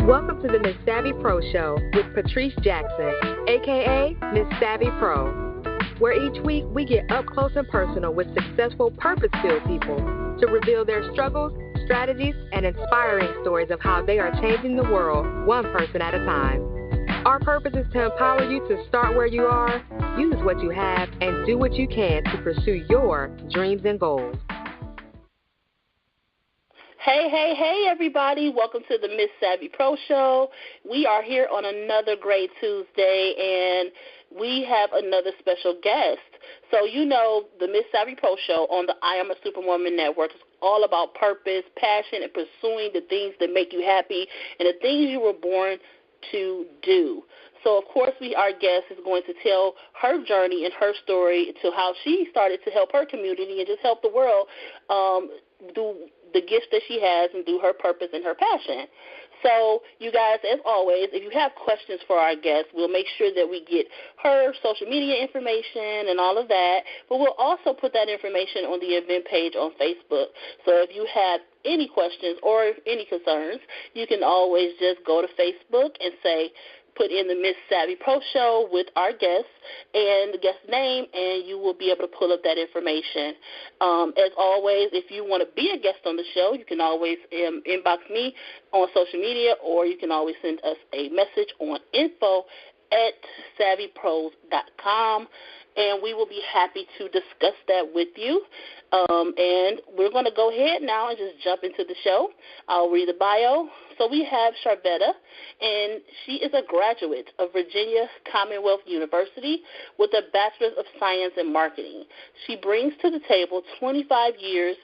Welcome to the MsSavvyPro Show with Patrice Jackson, a.k.a. MsSavvyPro, where each week we get up close and personal with successful purpose-filled people to reveal their struggles, strategies, and inspiring stories of how they are changing the world one person at a time. Our purpose is to empower you to start where you are, use what you have, and do what you can to pursue your dreams and goals. Hey, everybody. Welcome to the MsSavvyPro Show. We are here on another great Tuesday, and we have another special guest. So you know the MsSavvyPro Show on the I Am a Superwoman Network is all about purpose, passion, and pursuing the things that make you happy and the things you were born to do. So, of course, our guest is going to tell her journey and her story to how she started to help her community and just help the world do the gifts that she has and do her purpose and her passion. So, you guys, as always, if you have questions for our guest, we'll make sure that we get her social media information and all of that, but we'll also put that information on the event page on Facebook. So if you have any questions or any concerns, you can always just go to Facebook and put in the MsSavvyPro Show with our guest and the guest name, and you will be able to pull up that information. As always, if you want to be a guest on the show, you can always inbox me on social media, or you can always send us a message on info@savvypros.com, and we will be happy to discuss that with you. And we're going to go ahead now and just jump into the show. I'll read the bio. So we have Sharvetta, and she is a graduate of Virginia Commonwealth University with a Bachelor's of Science in Marketing. She brings to the table 25 years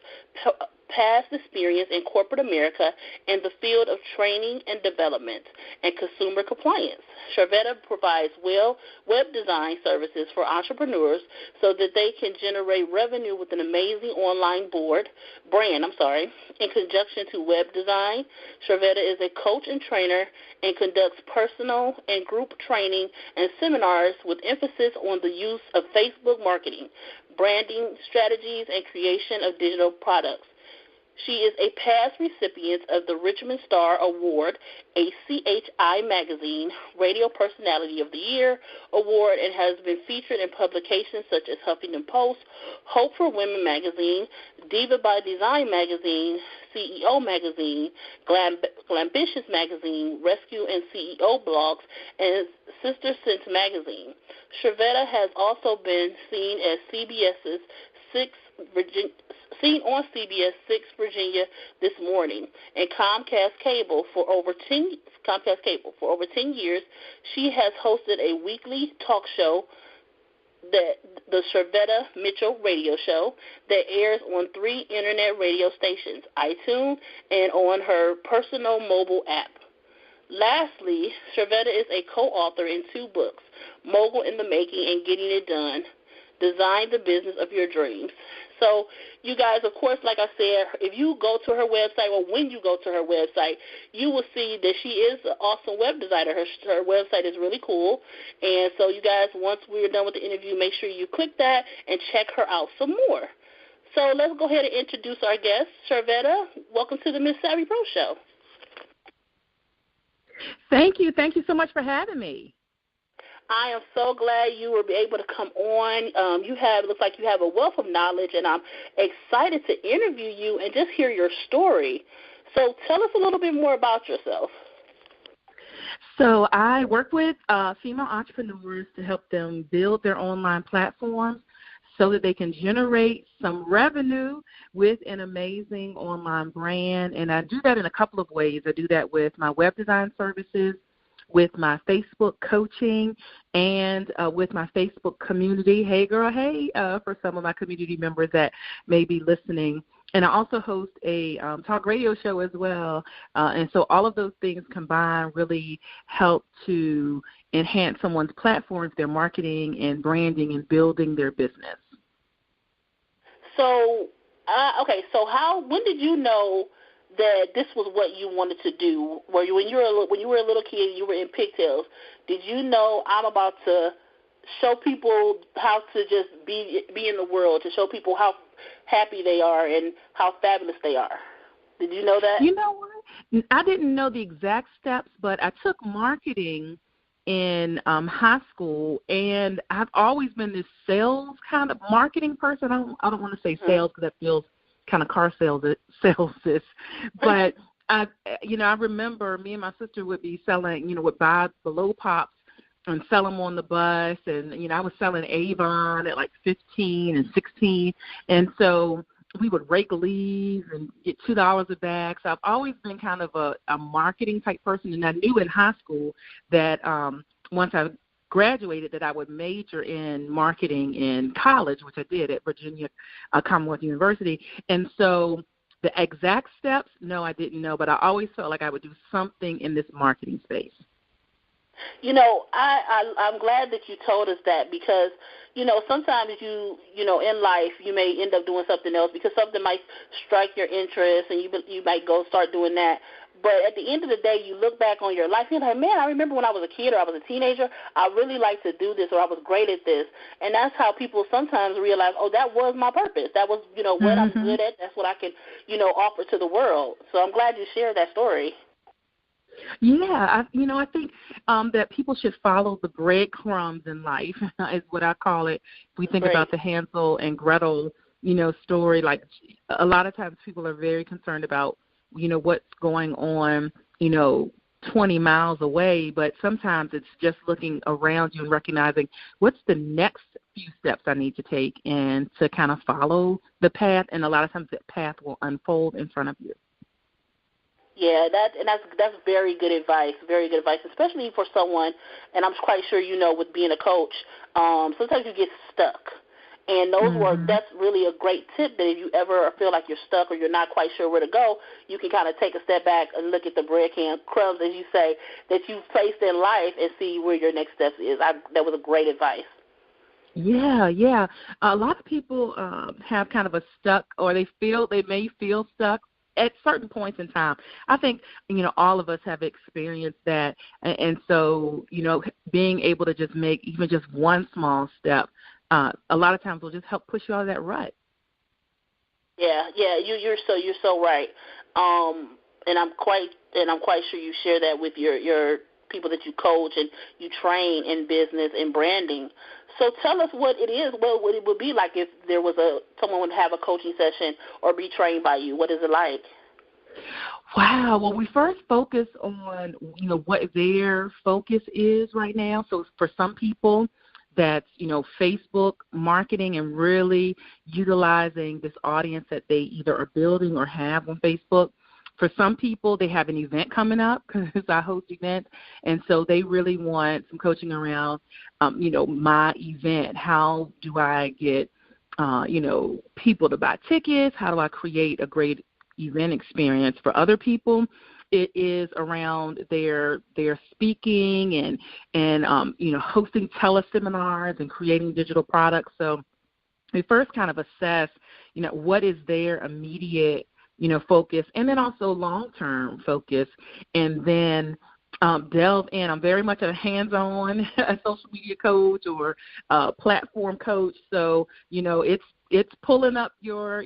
past experience in corporate America in the field of training and development and consumer compliance. Sharvetta provides web design services for entrepreneurs so that they can generate revenue with an amazing online brand. In conjunction to web design, Sharvetta is a coach and trainer and conducts personal and group training and seminars with emphasis on the use of Facebook marketing, branding strategies, and creation of digital products. She is a past recipient of the Richmond Star Award, a CHI Magazine Radio Personality of the Year Award, and has been featured in publications such as Huffington Post, Hope for Women Magazine, Diva by Design Magazine, CEO Magazine, Glambitious Magazine, Rescue and CEO Blogs, and Sister Sense Magazine. Sharvetta has also been seen on CBS 6 Virginia This Morning and Comcast Cable for over 10 years. She has hosted a weekly talk show, the Sharvetta Mitchell Radio Show, that airs on 3 internet radio stations, iTunes, and on her personal mobile app. Lastly, Sharvetta is a co-author in 2 books, Mogul in the Making and Getting It Done, Design the Business of Your Dreams. So, you guys, of course, like I said, if you go to her website, or when you go to her website, you will see that she is an awesome web designer. Her website is really cool. And so, you guys, once we're done with the interview, make sure you click that and check her out some more. So let's go ahead and introduce our guest, Sharvetta. Welcome to the MsSavvyPro Show. Thank you. Thank you so much for having me. I am so glad you were able to come on. Looks like you have a wealth of knowledge, and I'm excited to interview you and just hear your story. So tell us a little bit more about yourself. So I work with female entrepreneurs to help them build their online platforms so that they can generate some revenue with an amazing online brand. And I do that in a couple of ways. I do that with my web design services, with my Facebook coaching, and with my Facebook community. Hey, girl, hey, for some of my community members that may be listening. And I also host a talk radio show as well. And so all of those things combined really help to enhance someone's platforms, their marketing and branding and building their business. So, when did you know that this was what you wanted to do? When you were a little kid and you were in pigtails, did you know I'm about to show people how to just be in the world, to show people how happy they are and how fabulous they are? Did you know that? You know what? I didn't know the exact steps, but I took marketing in high school, and I've always been this sales kind of marketing person. I don't want to say sales because that feels kind of car sales-ish, but I remember me and my sister would be selling, would buy below pops and sell them on the bus, and I was selling Avon at like 15 and 16, and so we would rake leaves and get $2 a bag. So I've always been kind of a marketing type person, and I knew in high school that once I graduated that I would major in marketing in college, which I did at Virginia Commonwealth University. And so the exact steps, no, I didn't know, but I always felt like I would do something in this marketing space. I'm glad that you told us that because, sometimes in life you may end up doing something else because something might strike your interest and you might go start doing that. But at the end of the day, you look back on your life, you're like, man, I remember when I was a kid or I was a teenager, I really liked to do this or I was great at this. And that's how people sometimes realize, oh, that was my purpose. That was, what I'm good at. That's what I can, offer to the world. So I'm glad you shared that story. Yeah, I think that people should follow the breadcrumbs in life is what I call it. If we think about the Hansel and Gretel, story, like a lot of times people are very concerned about, what's going on, 20 miles away, but sometimes it's just looking around you and recognizing what's the next few steps I need to take and to kind of follow the path, and a lot of times that path will unfold in front of you. Yeah, that's very good advice, especially for someone, and I'm quite sure with being a coach, sometimes you get stuck. And that's really a great tip that if you ever feel like you're stuck or you're not quite sure where to go, you can kind of take a step back and look at the breadcrumbs, as you say, that you've faced in life and see where your next step is. That was a great advice. Yeah. A lot of people have kind of a stuck, or they may feel stuck at certain points in time. I think, all of us have experienced that. And so, being able to just make even just one small step, a lot of times will just help push you out of that rut. Yeah, you're so right. And I'm quite sure you share that with your people that you coach and you train in business and branding. So tell us what it is. What it would be like if there was someone would have a coaching session or be trained by you. What is it like? Wow. Well, we first focus on, what their focus is right now. So for some people, that's, Facebook marketing and really utilizing this audience that they either are building or have on Facebook. For some people, they have an event coming up because I host events, and so they really want some coaching around, my event. How do I get, people to buy tickets? How do I create a great event experience? For other people, it is around their speaking and hosting teleseminars and creating digital products. So we first kind of assess, what is their immediate, focus, and then also long-term focus, and then delve in. I'm very much a hands-on social media coach or platform coach. So, it's pulling up your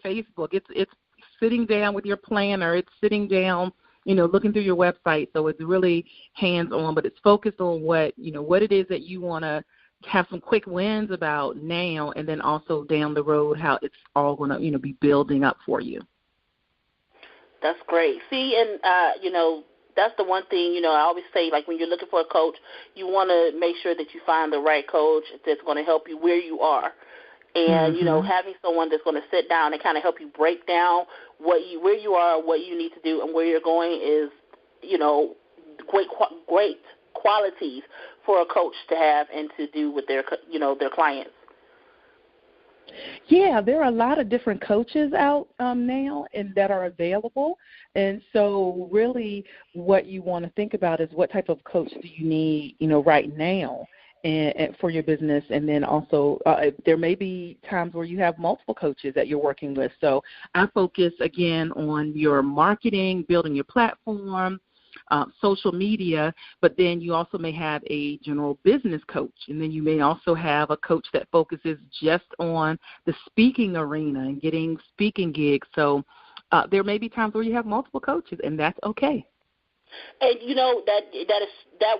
Facebook. It's sitting down with your planner. It's sitting down, looking through your website. So it's really hands-on, but it's focused on what it is that you want to have some quick wins about now, and then also down the road how it's all going to, be building up for you. That's great. See, and, that's the one thing, I always say, like when you're looking for a coach, you want to make sure that you find the right coach that's going to help you where you are. And, having someone that's going to sit down and kind of help you break down where you are, what you need to do, and where you're going is, great qualities for a coach to have and to do with their clients. Yeah, there are a lot of different coaches out now and that are available. And so really what you want to think about is what type of coach do you need, right now and for your business. And then also there may be times where you have multiple coaches that you're working with. So I focus, again, on your marketing, building your platform, social media, but then you also may have a general business coach, and then you may also have a coach that focuses just on the speaking arena and getting speaking gigs. So there may be times where you have multiple coaches, and that's okay. And that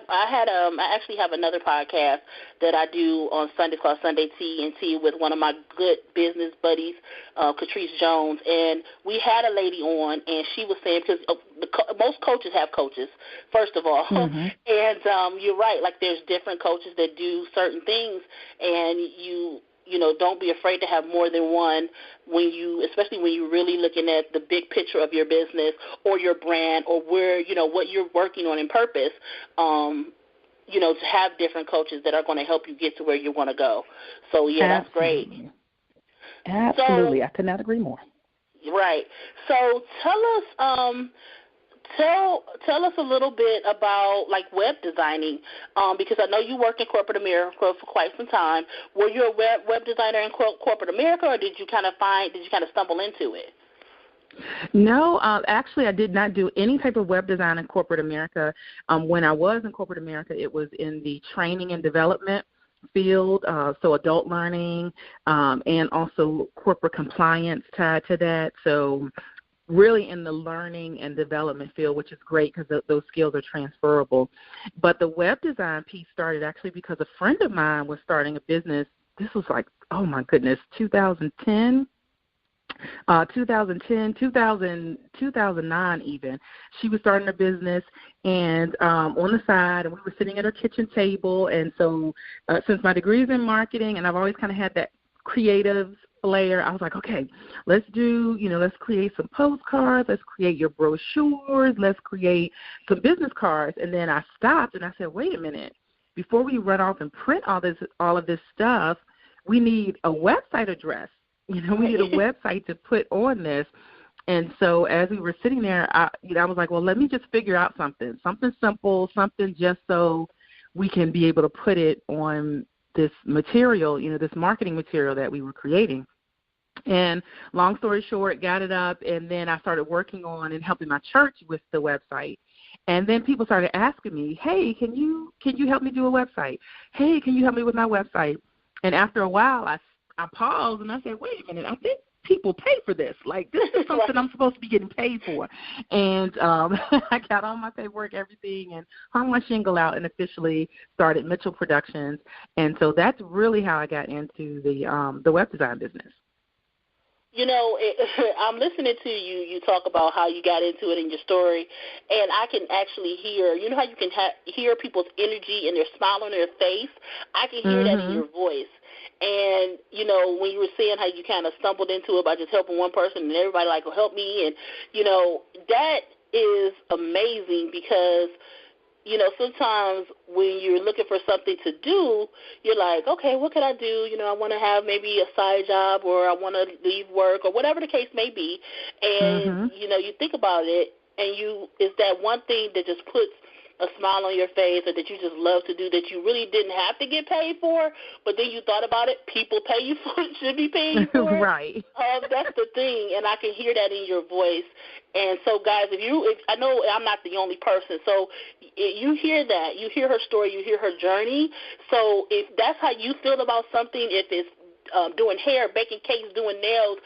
I actually have another podcast that I do on Sunday called Sunday Tea and Tea with one of my good business buddies, Catrice Jones, and we had a lady on, and she was saying, because most coaches have coaches, first of all, mm-hmm. and you're right, like there's different coaches that do certain things, and don't be afraid to have more than one especially when you're really looking at the big picture of your business or your brand or where, what you're working on in purpose, to have different coaches that are going to help you get to where you want to go. So, yeah, that's great. Absolutely. I could not agree more. Right. So tell us Tell us a little bit about like web designing, because I know you worked in corporate America for quite some time. Were you a web designer in corporate America, or did you kind of stumble into it? No, actually, I did not do any type of web design in corporate America. When I was in corporate America, it was in the training and development field, so adult learning, and also corporate compliance tied to that. So really in the learning and development field, which is great because those skills are transferable. But the web design piece started actually because a friend of mine was starting a business. This was like, oh my goodness, 2009 even. She was starting a business, and on the side, and we were sitting at her kitchen table. And so since my degree is in marketing, and I've always kind of had that creative flair, I was like, okay, let's create some postcards, let's create your brochures, let's create some business cards. And then I stopped and I said, wait a minute, before we run off and print all of this stuff, we need a website address. We need a website to put on this. And so as we were sitting there, I was like, well, let me just figure out something simple, something just so we can be able to put it on this material, this marketing material that we were creating. And long story short, got it up, and then I started working on and helping my church with the website. And then people started asking me, hey, can you help me do a website? Hey, can you help me with my website? And after a while, I paused and I said, wait a minute, I think people pay for this. Like, this is something I'm supposed to be getting paid for. And I got all my paperwork, everything, and hung my shingle out and officially started Mitchell Productions. And so that's really how I got into the web design business. I'm listening to you talk about how you got into it in your story, and I can actually hear, how you can hear people's energy and their smile on their face? I can hear that in your voice. And, when you were saying how you kind of stumbled into it by just helping one person and everybody like, well, help me. And, that is amazing because, sometimes when you're looking for something to do, you're like, okay, what can I do? I want to have maybe a side job, or I want to leave work, or whatever the case may be. And, you think about it, and it's that one thing that just puts a smile on your face, or that you just love to do, that you really didn't have to get paid for, but then you thought about it, people pay you for it, should be paying you for it. Right. That's the thing, and I can hear that in your voice. And so, guys, if I know I'm not the only person, so you hear that, you hear her story, you hear her journey. So if that's how you feel about something, if it's doing hair, baking cakes, doing nails,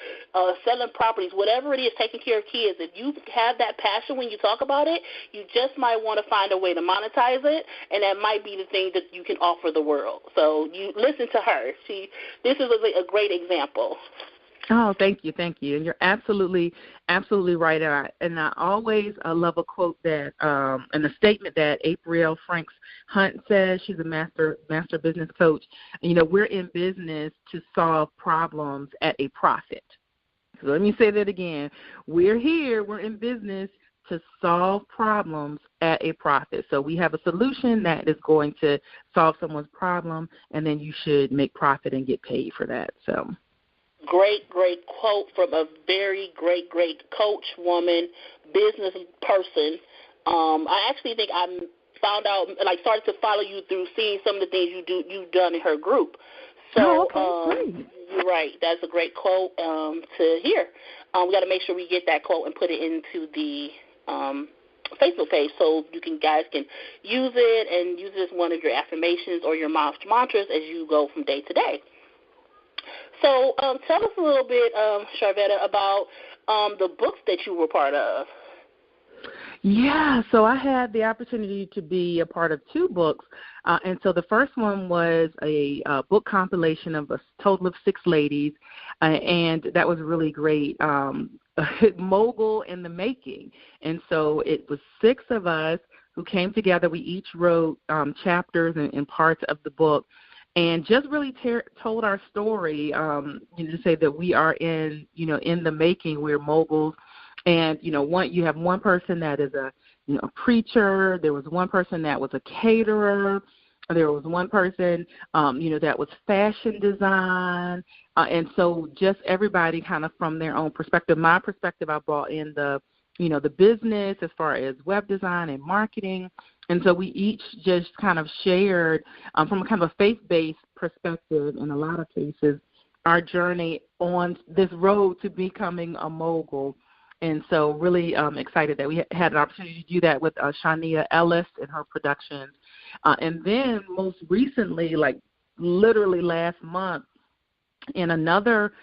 selling properties, whatever it is, taking care of kids, if you have that passion when you talk about it, you just might want to find a way to monetize it, and that might be the thing that you can offer the world. So you listen to her. This is a great example. Oh, thank you. And you're absolutely right. And I always love a quote that, and a statement that April Franks Hunt says. She's a master business coach. And, we're in business to solve problems at a profit. So let me say that again. We're in business to solve problems at a profit. So we have a solution that is going to solve someone's problem, and then you should make profit and get paid for that. So. Great quote from a very great coach, woman, business person. I actually think I found out, started to follow you through seeing some of the things you've done in her group. So, great. You're right. That's a great quote to hear. We got to make sure we get that quote and put it into the Facebook page so guys can use it and use it as one of your affirmations or your mantras as you go from day to day. So tell us a little bit, Sharvetta, about the books that you were part of. Yeah, so I had the opportunity to be a part of 2 books. And so the first one was a book compilation of a total of 6 ladies, and that was really great. Mogul in the Making. And so it was 6 of us who came together. We each wrote chapters and parts of the book, and just really told our story, to say that we are in the making. We're moguls. And, you have one person that is a preacher. There was one person that was a caterer. There was one person, that was fashion design. And so just everybody kind of from their own perspective. My perspective, I brought in the business as far as web design and marketing. And so we each just kind of shared from a kind of a faith-based perspective in a lot of cases our journey on this road to becoming a mogul. And so really excited that we had an opportunity to do that with Shania Ellis and her productions. And then most recently, like literally last month, in another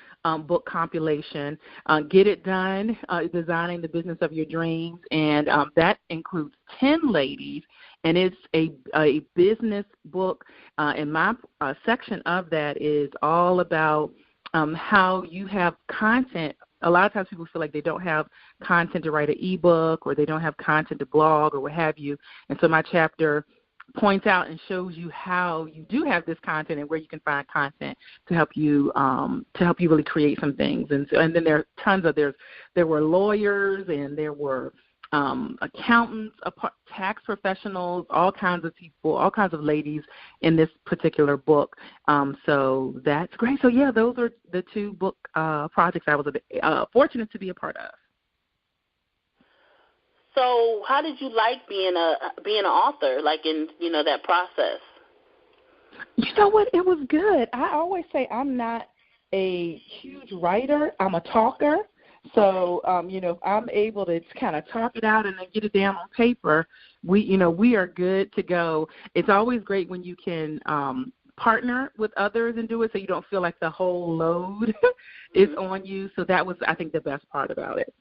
book compilation, Get It Done, Designing the Business of Your Dreams. And that includes 10 ladies, and it's a business book. And my section of that is all about how you have content. A lot of times people feel like they don't have content to write an ebook, or they don't have content to blog, or what have you. And so my chapter points out and shows you how you do have this content and where you can find content to help you really create some things. And then there are tons of there were lawyers, and there were accountants, tax professionals, all kinds of people, all kinds of ladies in this particular book. So that's great. So yeah, those are the 2 book projects I was fortunate to be a part of. So how did you like being an author, like in that process? You know what? It was good. I always say I'm not a huge writer. I'm a talker. So, if I'm able to kind of talk it out and then get it down on paper, we are good to go. It's always great when you can partner with others and do it, so you don't feel like the whole load is on you. So that was, I think, the best part about it.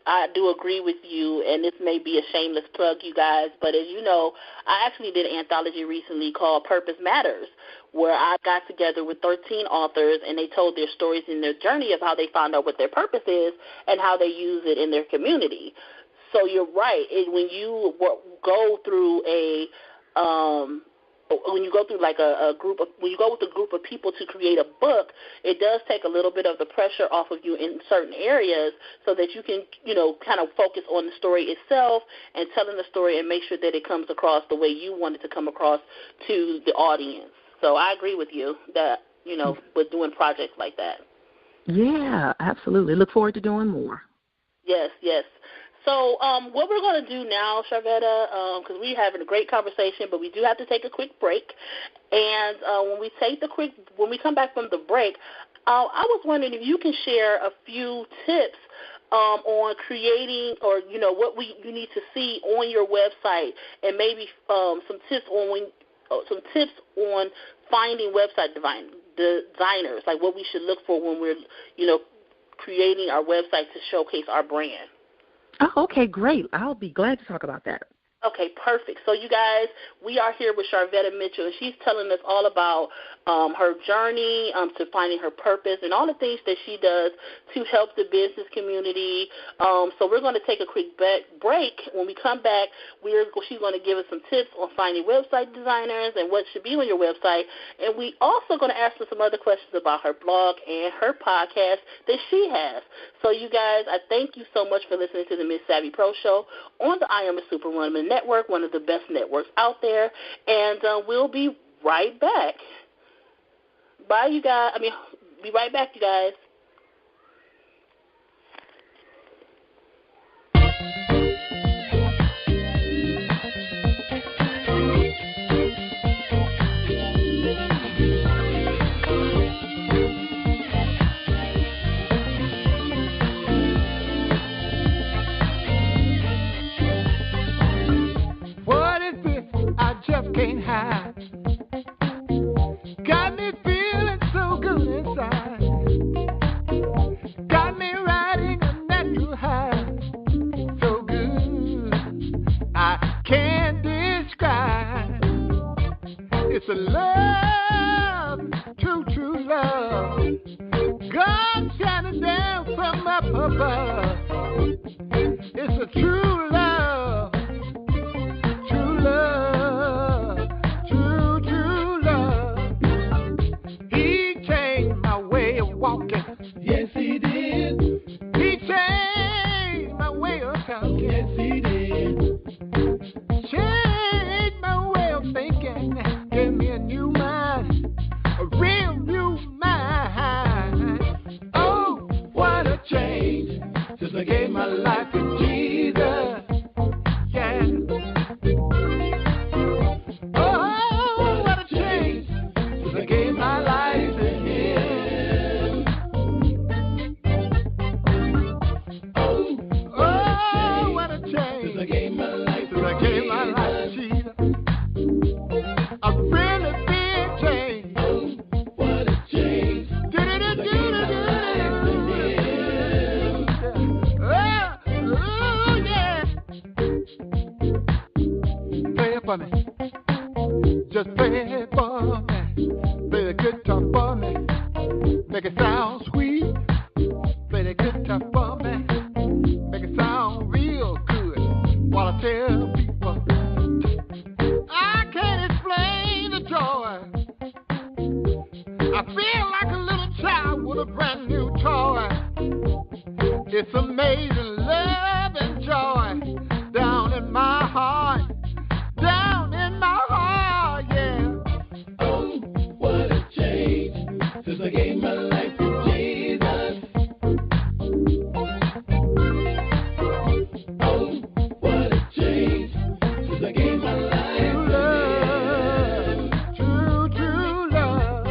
I do agree with you, and this may be a shameless plug, you guys, but as you know, I actually did an anthology recently called Purpose Matters, where I got together with 13 authors, and they told their stories and their journey of how they found out what their purpose is and how they use it in their community. So you're right. When you go through when you go through like when you go with a group of people to create a book, it does take a little bit of the pressure off of you in certain areas, so that you can, kind of focus on the story itself and telling the story and make sure that it comes across the way you want it to come across to the audience. So I agree with you that, with doing projects like that. Yeah, absolutely. Look forward to doing more. Yes. So what we're going to do now, Sharvetta, because we're having a great conversation, but we do have to take a quick break. And when we come back from the break, I was wondering if you can share a few tips on creating, or what you need to see on your website, and maybe some tips on finding website designers, like what we should look for when we're creating our website to showcase our brand. Oh, okay, great. I'll be glad to talk about that. Okay, perfect. So you guys, we are here with Sharvetta Mitchell, and she's telling us all about her journey to finding her purpose and all the things that she does to help the business community. So we're going to take a quick break. When we come back, she's going to give us some tips on finding website designers and what should be on your website. And we also going to ask her some other questions about her blog and her podcast that she has. So you guys, I thank you so much for listening to the MsSavvyPro Show on the I Am a Superwoman Network, one of the best networks out there. And we'll be right back. Bye, you guys. Be right back, you guys. What is this I just can't hide? Got me love. God shining down from up above. It's a true love. True love. True, true love. He changed my way of walking. Yes, he did. He changed my way of talking. Yes, he did. Changed my way of thinking. Gave me a new mind. A real new mind. Oh, what a change since I gave my life to Jesus. Yeah. Oh, what a change since I gave my life to Him. Oh, what a change since I gave my life to Jesus. I really been changed. Oh, what a change. Oh, yeah. Play it for me. Just play it for me. Play the guitar for me. Make it sound sweet. Play the guitar for me. Make it sound real good. While I tell people I can't explain the joy. I feel like a little child with a brand new toy. It's amazing love and joy down in my heart. Down in my heart, yeah. Oh, what a change since I gave my life to Jesus. Oh, what a change since I gave my life to Him. True, true love.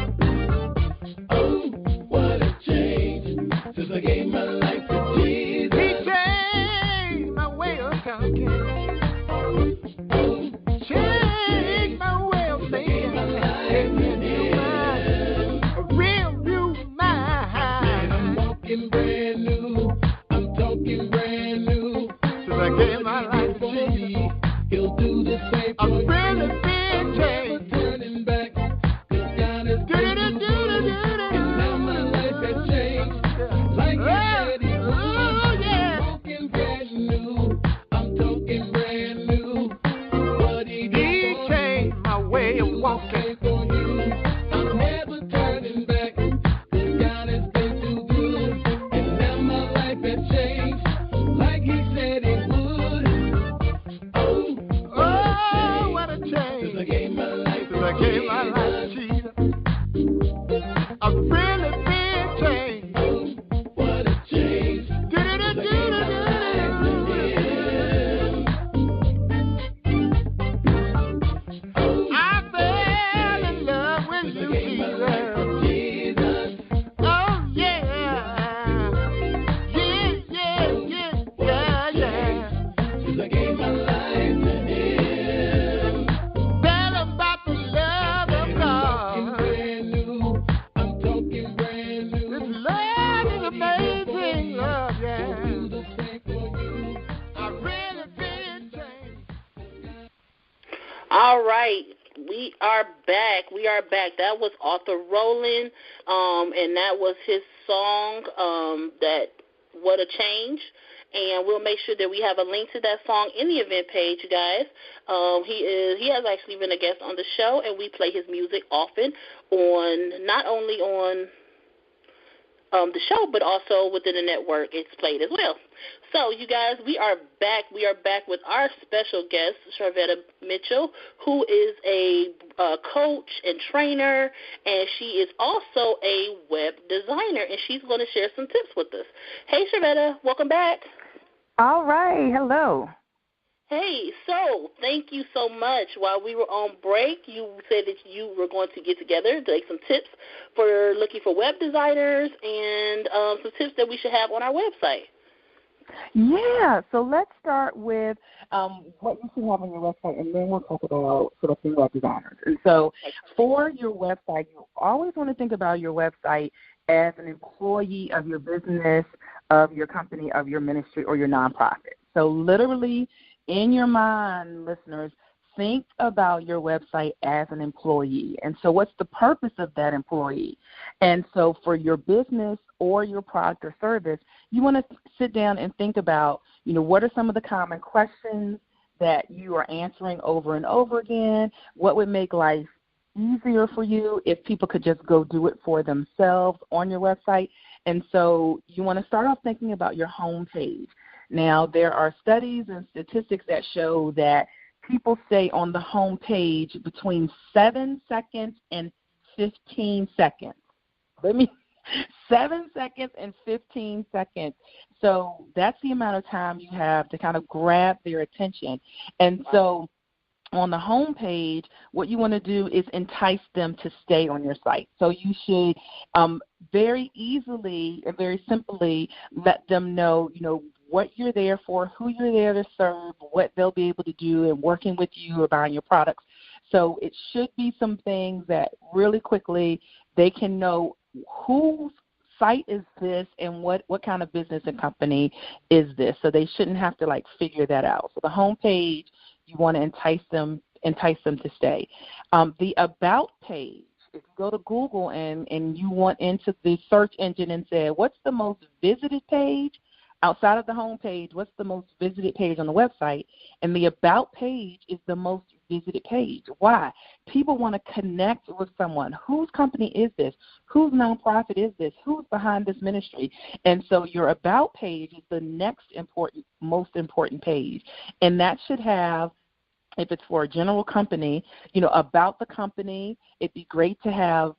Oh, what a change since I gave my life to Jesus. He changed my way of talking. Change my way of thinking. Gave me a new mind, a real new mind. I'm walking brand new. I'm talking brand new. Since I gave my life to Jesus, He'll do the same for you. I'm really been changed. Never turning back. 'Cause God has been good. And now my life has changed. Like He said He would. Oh, yeah. I'm walking brand new. I'm talking brand new. He changed my way of walking for you. I'm never turning back. 'Cause God has been too good. And now my life has changed. Like He said it would. Oh, what a change. Since I gave my life to Jesus. I've really been changed. Oh, what a change. I fell in love with you, Jesus. Oh, yeah. Yeah. Since I gave my life to Him. Tell about the love of God. I'm talking brand new. I'm talking brand new. This love is amazing love, yeah. I'll do the same for you. I really been changed. All right. We are back. That was Arthur Rowland, and that was his song, that What a Change. And we'll make sure that we have a link to that song in the event page, you guys. He has actually been a guest on the show, and we play his music often not only on the show, but also within the network. It's played as well. So, you guys, we are back. We are back with our special guest, Sharvetta Mitchell, who is a coach and trainer, and she is also a web designer, and she's going to share some tips with us. Hey, Sharvetta, welcome back. All right. Hello. Hey, so thank you so much. While we were on break, you said that you were going to get together to take some tips for looking for web designers and some tips that we should have on our website. Yeah, so let's start with what you should have on your website, and then we'll talk about selecting web designers. And so for your website, you always want to think about your website as an employee of your business, of your company, of your ministry, or your nonprofit. So literally, in your mind, listeners, think about your website as an employee. And so what's the purpose of that employee? And so for your business or your product or service, you want to sit down and think about, what are some of the common questions that you are answering over and over again? What would make life easier for you if people could just go do it for themselves on your website? And so you want to start off thinking about your home page. Now, there are studies and statistics that show that people stay on the home page between 7 seconds and 15 seconds. 7 seconds and 15 seconds. So that's the amount of time you have to kind of grab their attention. And so on the home page, what you want to do is entice them to stay on your site. So you should very easily and very simply let them know, what you're there for, who you're there to serve, what they'll be able to do in working with you or buying your products. So it should be some things that really quickly they can know whose site is this and what kind of business and company is this. So they shouldn't have to figure that out. So the home page, you want to entice them to stay. The About page, if you go to Google and you want into the search engine and say, what's the most visited page outside of the home page, what's the most visited page on the website? And the About page is the most visited page. Why? People want to connect with someone. Whose company is this? Whose nonprofit is this? Who's behind this ministry? And so your About page is the next most important page. And that should have, if it's for a general company, about the company. It'd be great to have,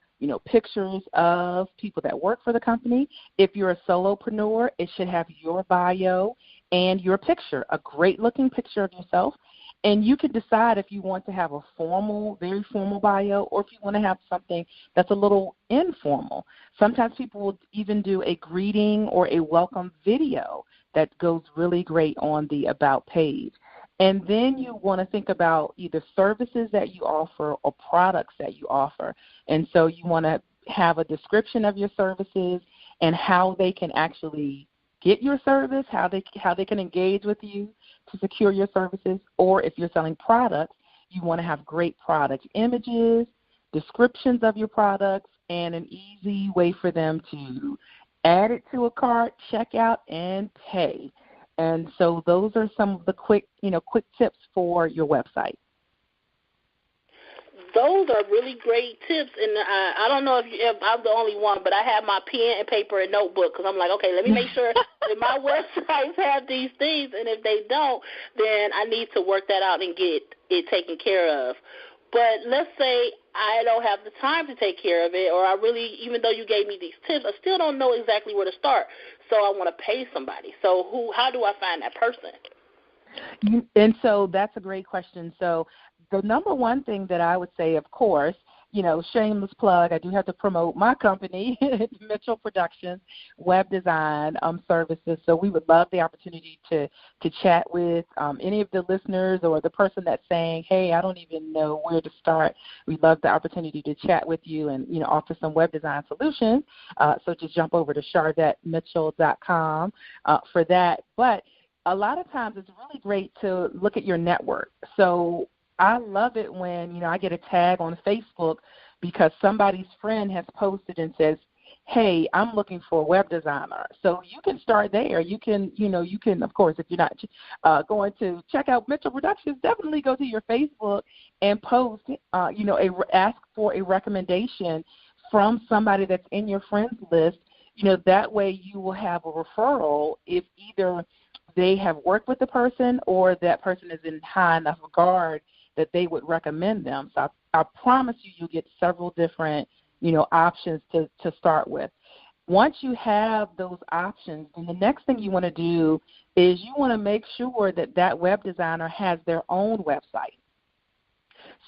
pictures of people that work for the company. If you're a solopreneur, it should have your bio and your picture, a great-looking picture of yourself. And you can decide if you want to have a formal, very formal bio, or if you want to have something that's a little informal. Sometimes people will even do a greeting or a welcome video that goes really great on the About page. And then you want to think about either services that you offer or products that you offer. And so you want to have a description of your services and how they can actually get your service, how they can engage with you to secure your services. Or if you're selling products, you want to have great product images, descriptions of your products, and an easy way for them to add it to a cart, check out, and pay. And so those are some of the quick tips for your website. Those are really great tips, and I don't know if I'm the only one, but I have my pen and paper and notebook because I'm like, okay, let me make sure that my websites have these things, and if they don't, then I need to work that out and get it taken care of. But let's say I don't have the time to take care of it, or I really, even though you gave me these tips, I still don't know exactly where to start. So I want to pay somebody. So how do I find that person? And so that's a great question. So the number one thing that I would say, of course, shameless plug, I do have to promote my company, Mitchell Productions, web design services. So we would love the opportunity to chat with any of the listeners or the person that's saying, hey, I don't even know where to start. We'd love the opportunity to chat with you and, offer some web design solutions. So just jump over to SharvetteMitchell.com for that. But a lot of times it's really great to look at your network. So I love it when, I get a tag on Facebook because somebody's friend has posted and says, hey, I'm looking for a web designer. So you can start there. You can, of course, if you're not going to check out Mitchell Productions, definitely go to your Facebook and post, ask for a recommendation from somebody that's in your friends list. That way you will have a referral if either they have worked with the person or that person is in high enough regard that they would recommend them. So I promise you'll get several different, options to start with. Once you have those options, then the next thing you want to do is you want to make sure that web designer has their own website.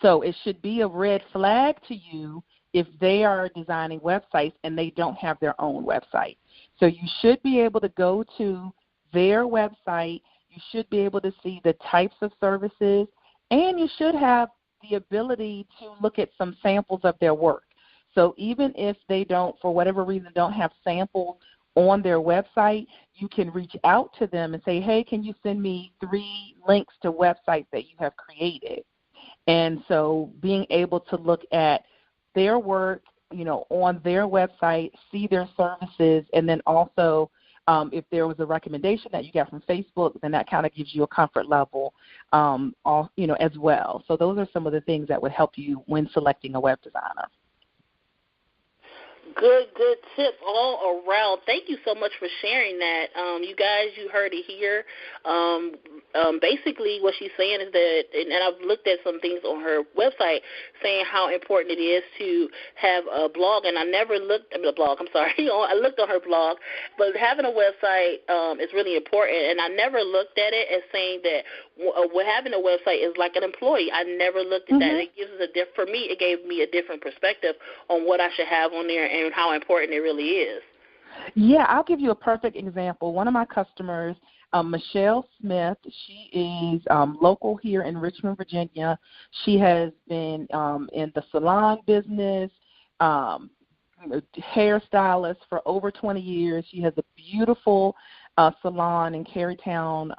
So it should be a red flag to you if they are designing websites and they don't have their own website. So you should be able to go to their website. You should be able to see the types of services, and you should have the ability to look at some samples of their work. So even if they don't, for whatever reason, don't have samples on their website, you can reach out to them and say, hey, can you send me 3 links to websites that you have created? And so being able to look at their work, on their website, see their services, and then also if there was a recommendation that you got from Facebook, then that kind of gives you a comfort level, as well. So those are some of the things that would help you when selecting a web designer. Good tip all around. Thank you so much for sharing that. You guys, you heard it here. Basically what she's saying is that, and I've looked at some things on her website saying how important it is to have a blog, and I never looked at the blog, I looked on her blog, but having a website is really important, and I never looked at it as saying that having a website is like an employee. I never looked at that. It gives us for me, it gave me a different perspective on what I should have on there and how important it really is. Yeah, I'll give you a perfect example. One of my customers, Michelle Smith, she is local here in Richmond, Virginia. She has been in the salon business, hairstylist for over 20 years. She has a beautiful salon in Carytown,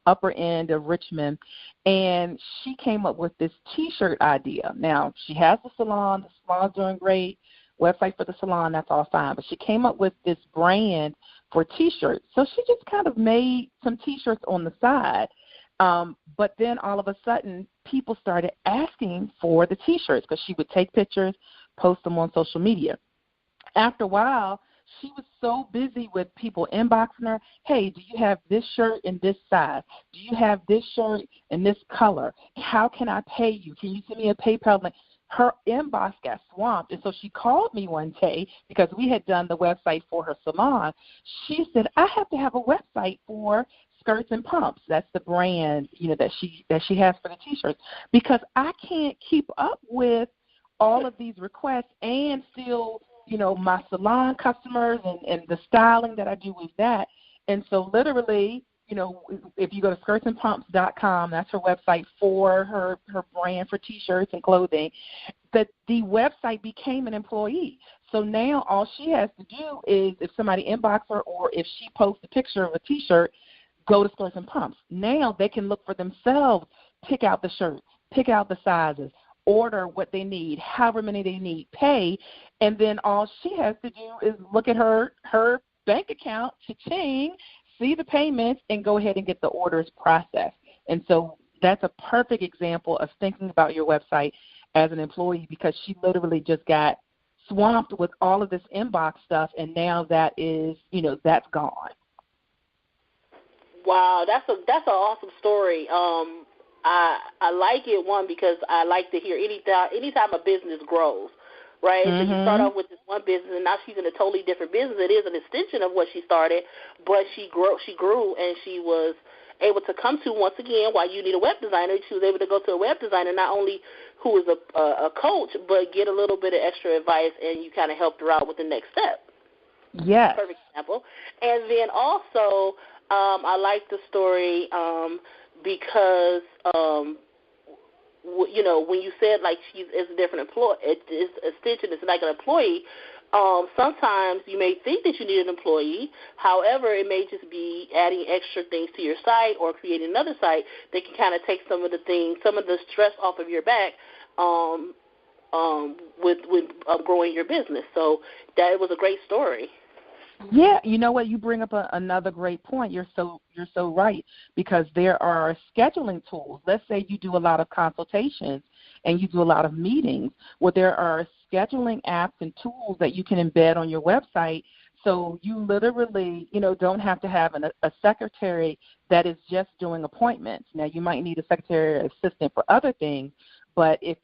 upper end of Richmond, and she came up with this T-shirt idea. Now, she has the salon's doing great, website for the salon, that's all fine, but she came up with this brand for T-shirts. So she just kind of made some T-shirts on the side, but then all of a sudden people started asking for the T-shirts because she would take pictures, post them on social media. After a while, she was so busy with people inboxing her, hey, do you have this shirt in this size? Do you have this shirt in this color? How can I pay you? Can you send me a PayPal link? Her inbox got swamped, and so she called me one day because we had done the website for her salon. She said, I have to have a website for Skirts and Pumps. That's the brand, that she has for the T-shirts, because I can't keep up with all of these requests and still, my salon customers and the styling that I do with that. And so literally, if you go to skirtsandpumps.com, that's her website for her brand for T-shirts and clothing, that the website became an employee. So now all she has to do is, if somebody inbox her or if she posts a picture of a T-shirt, go to Skirts and Pumps. Now they can look for themselves, pick out the shirt, pick out the sizes, order what they need, however many they need, pay, and then all she has to do is look at her bank account, cha-ching, see the payments, and go ahead and get the orders processed. And so that's a perfect example of thinking about your website as an employee, because she literally just got swamped with all of this inbox stuff, and now that is, that's gone. Wow, that's an awesome story. I like it, one, because I like to hear anytime a business grows, right? So you start off with this one business, and now she's in a totally different business. It is an extension of what she started, but she grew, and she was able to come to, once again, why you need a web designer. She was able to go to a web designer, not only who is a coach, but get a little bit of extra advice, and you kind of helped her out with the next step. Yes. Perfect example. And then also, I like the story because, when you said, like, she's a different employee, it's extension, it's like an employee, sometimes you may think that you need an employee. However, it may just be adding extra things to your site or creating another site that can kind of take some of the stress off of your back with growing your business. So that was a great story. Yeah, you know what? You bring up another great point. You're so right, because there are scheduling tools. Let's say you do a lot of consultations and you do a lot of meetings. Well, there are scheduling apps and tools that you can embed on your website, so you literally, don't have to have a secretary that is just doing appointments. Now, you might need a secretary or assistant for other things, but if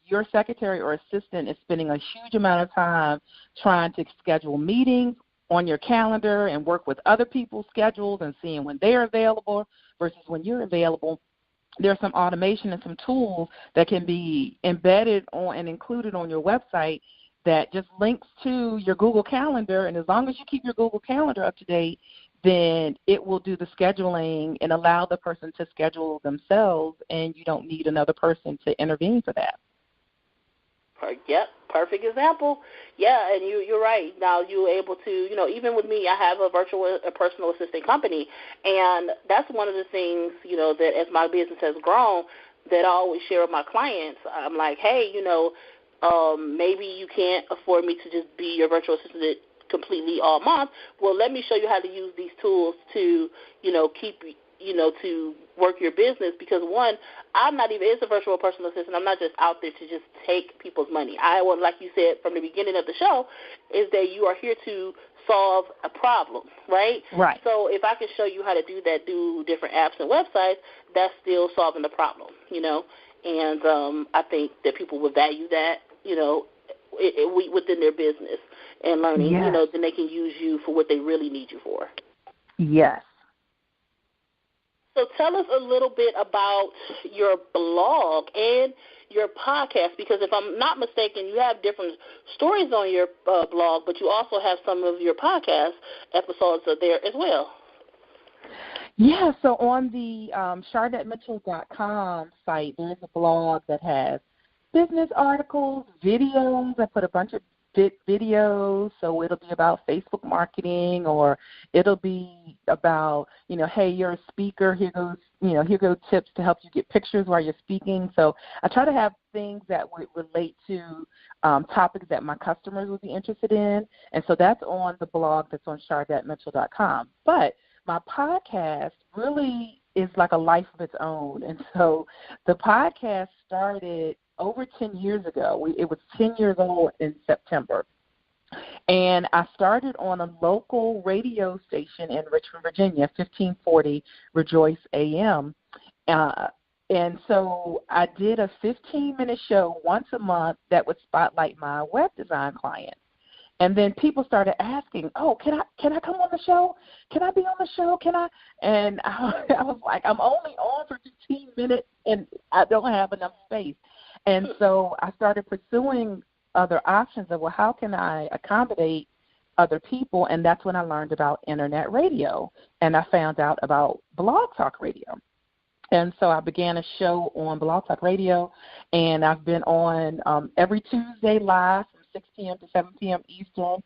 your secretary or assistant is spending a huge amount of time trying to schedule meetings on your calendar and work with other people's schedules and seeing when they're available versus when you're available, there's some automation and some tools that can be embedded on and included on your website that just links to your Google Calendar. And as long as you keep your Google Calendar up to date, then it will do the scheduling and allow the person to schedule themselves, and you don't need another person to intervene for that. Yep, perfect example. Yeah, and you're right. Now you're able to, even with me, I have a personal assistant company, and that's one of the things, that as my business has grown, that I always share with my clients. I'm like, hey, maybe you can't afford me to just be your virtual assistant completely all month. Well, let me show you how to use these tools to, to work your business, because one, I'm not even, it's a virtual personal assistant. I'm not just out there to just take people's money. I want, like you said from the beginning of the show, is that you are here to solve a problem, right? Right. So if I can show you how to do that through different apps and websites, that's still solving the problem, and I think that people would value that, within their business and learning, yes. Then they can use you for what they really need you for. Yes. So tell us a little bit about your blog and your podcast, because if I'm not mistaken, you have different stories on your blog, but you also have some of your podcast episodes are there as well. Yeah, so on the SharvetteMitchell.com site, there's a blog that has business articles, videos. I put a bunch of videos, so it'll be about Facebook marketing, or it'll be about, hey, you're a speaker, here go tips to help you get pictures while you're speaking. So I try to have things that would relate to topics that my customers would be interested in, and so that's on the blog that's on SharvetteMitchell.com. But my podcast really is like a life of its own, and so the podcast started over 10 years ago. It was 10 years old in September. And I started on a local radio station in Richmond, Virginia, 1540 Rejoice AM. And so I did a 15-minute show once a month that would spotlight my web design clients. And then people started asking, oh, can I come on the show? Can I be on the show? Can I? And I was like, I'm only on for 15 minutes, and I don't have enough space. And so I started pursuing other options of, well, how can I accommodate other people? And that's when I learned about internet radio, and I found out about Blog Talk Radio. And so I began a show on Blog Talk Radio, and I've been on every Tuesday live from 6 p.m. to 7 p.m. Eastern,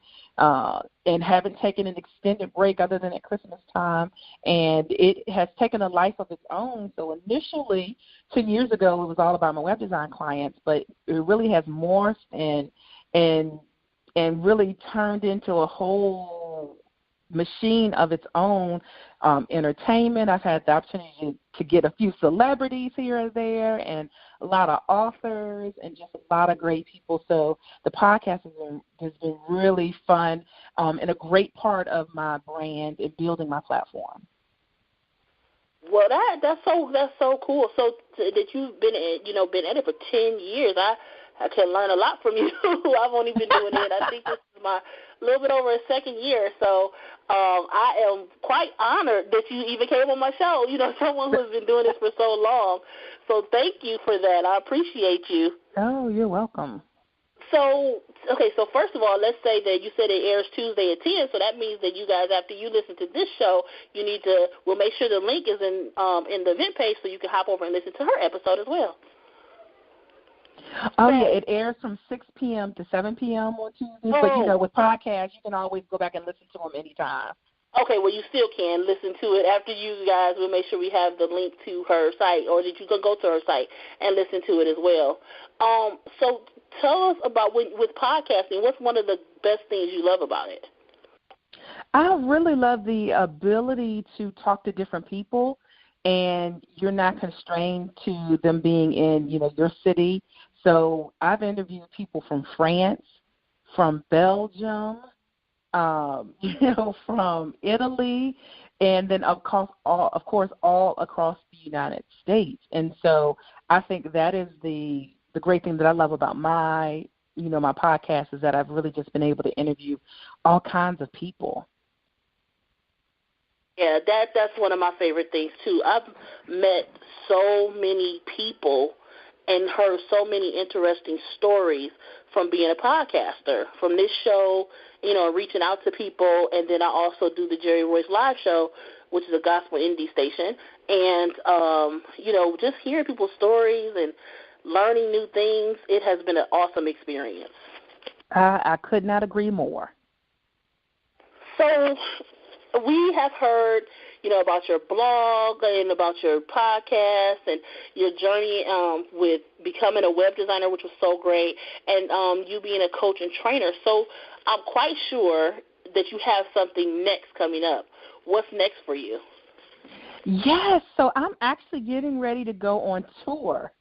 and haven't taken an extended break other than at Christmas time. And it has taken a life of its own. So initially, 10 years ago, it was all about my web design clients, but it really has morphed and really turned into a whole machine of its own. Entertainment. I've had the opportunity to get a few celebrities here and there, and a lot of authors, and just a lot of great people. So the podcast has been really fun, and a great part of my brand in building my platform. Well, that's so cool. So that you've been at it for 10 years. I can learn a lot from you. I've only been doing it. I think this is my little bit over a second year. So I am quite honored that you even came on my show. Someone who's been doing this for so long. So thank you for that. I appreciate you. Oh, you're welcome. So, okay, so first of all, let's say that you said it airs Tuesday at 10, so that means that you guys, after you listen to this show, we'll make sure the link is in the event page so you can hop over and listen to her episode as well. Oh, yeah, it airs from 6 p.m. to 7 p.m. on Tuesdays, but, with podcasts, you can always go back and listen to them anytime. Okay, well, you still can listen to it. After you guys, we'll make sure we have the link to her site, or that you can go to her site and listen to it as well. So tell us about, with podcasting, what's one of the best things you love about it? I really love the ability to talk to different people, and you're not constrained to them being in, your city. So I've interviewed people from France, from Belgium, from Italy, and then of course all across the United States. And so I think that is the great thing that I love about my podcast, is that I've really just been able to interview all kinds of people. Yeah, that's one of my favorite things too. I've met so many people and heard so many interesting stories from being a podcaster, from this show, reaching out to people, and then I also do the Jerry Royce Live Show, which is a gospel indie station, and, just hearing people's stories and learning new things, it has been an awesome experience. I could not agree more. So we have heard, about your blog and about your podcast and your journey with becoming a web designer, which was so great, and you being a coach and trainer. So I'm quite sure that you have something next coming up. What's next for you? Yes, so I'm actually getting ready to go on tour.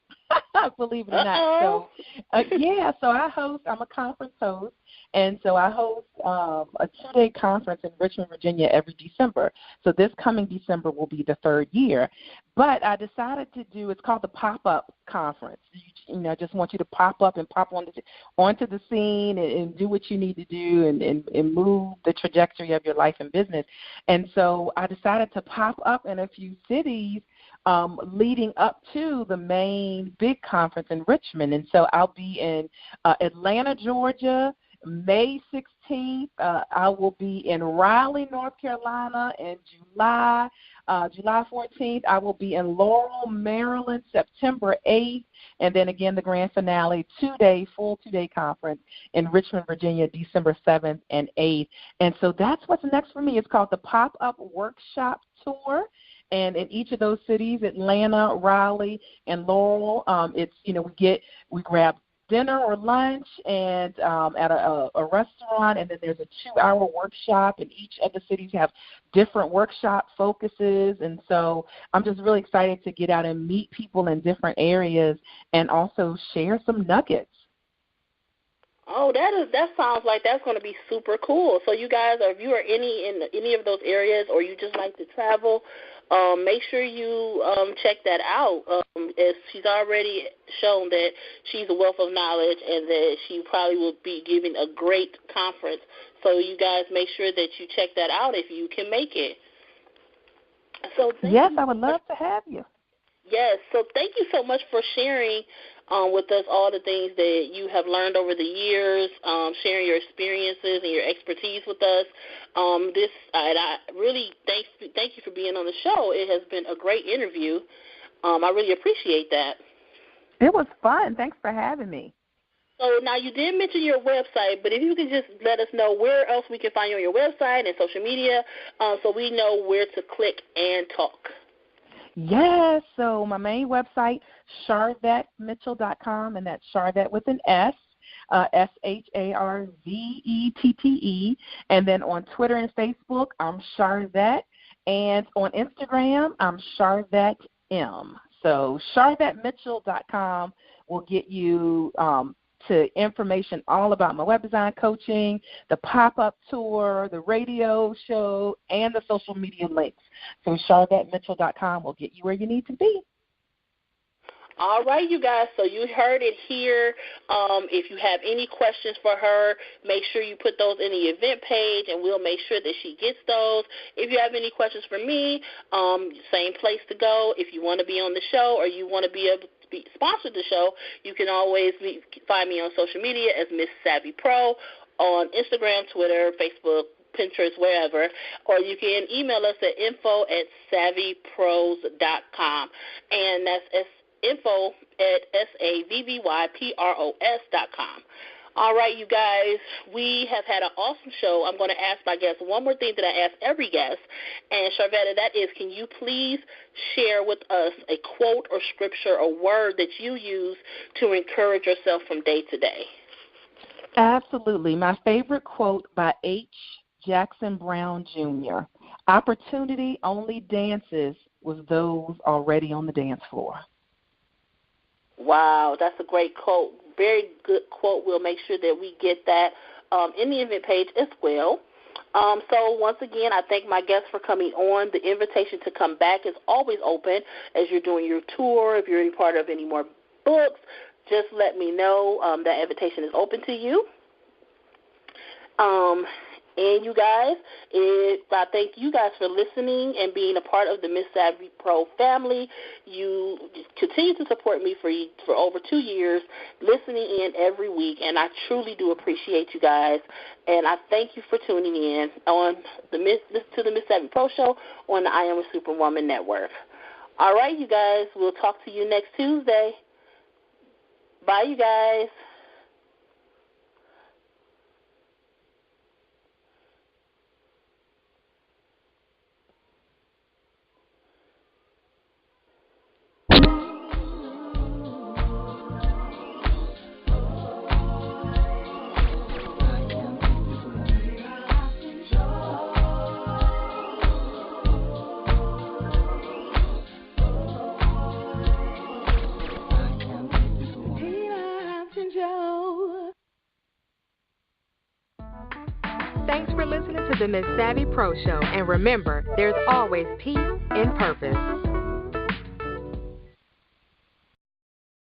Believe it or not. So, I'm a conference host, and so I host a 2-day conference in Richmond, Virginia every December. So this coming December will be the 3rd year. But I decided to it's called the Pop-Up Conference. I just want you to pop up and pop onto the scene and do what you need to do and move the trajectory of your life and business. And so I decided to pop up in a few cities leading up to the main big conference in Richmond. And so I'll be in Atlanta, Georgia, May 16th. I will be in Raleigh, North Carolina in July 14th. I will be in Laurel, Maryland, September 8th. And then again, the grand finale, full 2-day conference in Richmond, Virginia, December 7th and 8th. And so that's what's next for me. It's called the Pop-Up Workshop Tour. And in each of those cities, Atlanta, Raleigh, and Laurel, we grab dinner or lunch and at a restaurant, and then there's a 2-hour workshop, and each of the cities have different workshop focuses. And so I'm just really excited to get out and meet people in different areas and also share some nuggets. Oh, that sounds like that's going to be super cool. So you guys, if you are in any of those areas or you just like to travel, make sure you check that out. As she's already shown that she's a wealth of knowledge and that she probably will be giving a great conference. So you guys make sure that you check that out if you can make it. So yes, I would love to have you. Yes, so thank you so much for sharing with us all the things that you have learned over the years, sharing your experiences and your expertise with us. And I really thank you for being on the show. It has been a great interview. I really appreciate that. It was fun. Thanks for having me. So now you did mention your website, but if you could just let us know where else we can find you on your website and social media so we know where to click and talk. Yes, so my main website, SharvetteMitchell.com, and that's Sharvette with an S, SharVette. And then on Twitter and Facebook, I'm Sharvette. And on Instagram, I'm Sharvette M. So SharvetteMitchell.com will get you to information all about my web design coaching, the pop-up tour, the radio show, and the social media links. So SharvetteMitchell.com will get you where you need to be. All right, you guys, so you heard it here. If you have any questions for her, make sure you put those in the event page, and we'll make sure that she gets those. If you have any questions for me, same place to go. If you want to be on the show or you want to be able to sponsor the show, you can always find me on social media as MsSavvyPro on Instagram, Twitter, Facebook, Pinterest, wherever, or you can email us at info@savvypros.com, and that's info@savvypros.com. All right, you guys, we have had an awesome show. I'm going to ask my guests one more thing that I ask every guest, and Sharvetta, that is, can you please share with us a quote or scripture or word that you use to encourage yourself from day to day? Absolutely. My favorite quote by H. Jackson Brown Jr., opportunity only dances with those already on the dance floor. Wow, that's a great quote. Very good quote. We'll make sure that we get that in the event page as well. So once again, I thank my guests for coming on. The invitation to come back is always open as you're doing your tour. If you're any part of any more books, just let me know. That invitation is open to you. And you guys, I thank you guys for listening and being a part of the MsSavvyPro family. You continue to support me for over 2 years, listening in every week, and I truly do appreciate you guys. And I thank you for tuning in to the MsSavvyPro Show on the I Am a Superwoman Network. All right, you guys, we'll talk to you next Tuesday. Bye, you guys. Thanks for listening to the Miss Savvy Pro Show. And remember, there's always peace in purpose.